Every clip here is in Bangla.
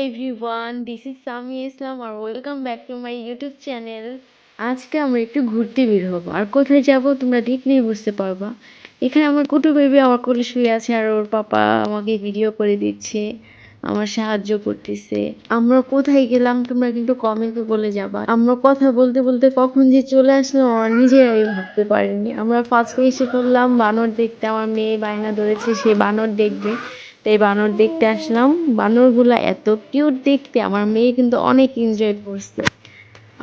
Everyone, this is Sami Islam আর welcome back to my YouTube channel. আজকে আমরা একটু ঘুরতে বের হবো, আর কোথায় যাব তোমরা দেখলেই বুঝতে পারবা। এখানে আমার কুটু বেবি আমার কোলে শুয়ে আছে, আর ওর পাপা আমাকে ভিডিও করে দিচ্ছে, আমার সাহায্য করতেছে। আমরা কোথায় গেলাম তোমরা কিন্তু কমেন্টে বলে যাবা। আমরা কথা বলতে বলতে কখন যে চলে আসলো আমার নিজেরাই ভাবতে পারিনি। আমরা ফার্স্টে এসে পড়লাম বানর দেখতে, আমার মেয়ে বায়না ধরেছে সে বানর দেখবে, তাই বানর দেখতে আসলাম। বানরগুলা এত কিউট দেখতে, আমার মেয়ে কিন্তু অনেক এনজয় করছে।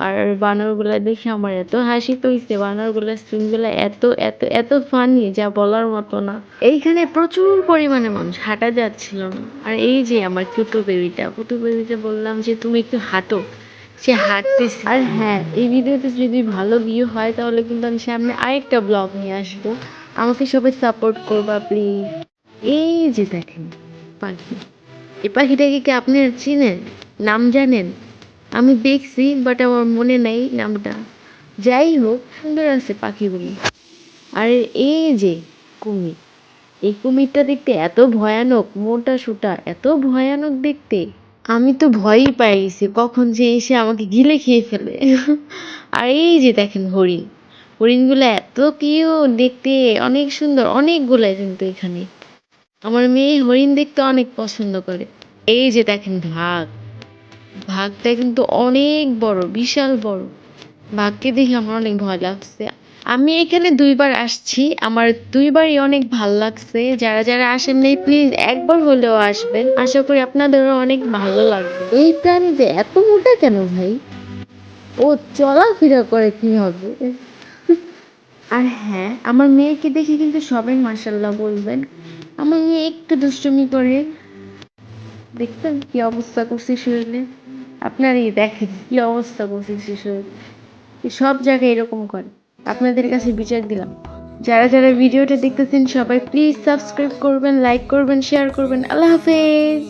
আর বানরগুলা দেখে আমার এত হাসি পাইছে, বানরগুলার সিনগুলা এত এত এত ফানি যা বলার মতো না। এইখানে প্রচুর পরিমাণে মানুষ, হাঁটা যাচ্ছিল না। আর এই যে আমার কুতু বেবিটা বললাম যে তুমি একটু হাঁটো, সে হাঁটতেছে। আর হ্যাঁ, এই ভিডিওতে যদি ভালো ভিউ হয় তাহলে কিন্তু আমি সামনে আরেকটা ব্লগ নিয়ে আসবো। আমাকে সবাই সাপোর্ট করবা প্লিজ। এই যে দেখেন পাখি, এই পাখিটাকে কি আপনি চিনেন, নাম জানেন? আমি দেখছি বাট আমার মনে নাই নামটা। যাই হোক, সুন্দর আছে পাখিগুলো। আর এই যে কুমির, এই কুমিরটা দেখতে এত ভয়ানক, মোটা সোটা, এত ভয়ানক দেখতে। আমি তো ভয়ই পাই গেছি কখন যে এসে আমাকে গিলে খেয়ে ফেলে। আর এই যে দেখেন হরিণ, হরিণগুলো এত কিউট দেখতে, অনেক সুন্দর, অনেকগুলো কিন্তু এখানে। আমার মেয়ে হরিণ দেখতে অনেক পছন্দ করে। এই যে দেখেন বাঘ, বাঘটা কিন্তু অনেক বড়, বিশাল বড়। বাঘকে দেখে আমার অনেক ভয় লাগছে। আমি এখানে ২ বার আসছি, আমার ২ বারই অনেক ভাল লাগছে। যারা যারা আসেন নাই প্লিজ একবার হলেও আসবেন, আশা করি আপনাদেরও অনেক ভালো লাগবে। এই প্রাণীটা এত মোটা কেন ভাই? ও চলাফেরা করে কিভাবে? আর হ্যাঁ, আমার মেয়েকে দেখে কিন্তু সবাই মাশাল্লাহ বলবেন। আমার মেয়ে একটু দুষ্টুমি করে, দেখছেন কি অবস্থা করছে শরীরে? আপনারই দেখেন কি অবস্থা করছে সে শরীরে। সব জায়গায় এরকম করে। আপনাদের কাছে বিচার দিলাম। যারা যারা ভিডিওটা দেখতেছেন সবাই প্লিজ সাবস্ক্রাইব করবেন, লাইক করবেন, শেয়ার করবেন। আল্লাহ হাফেজ।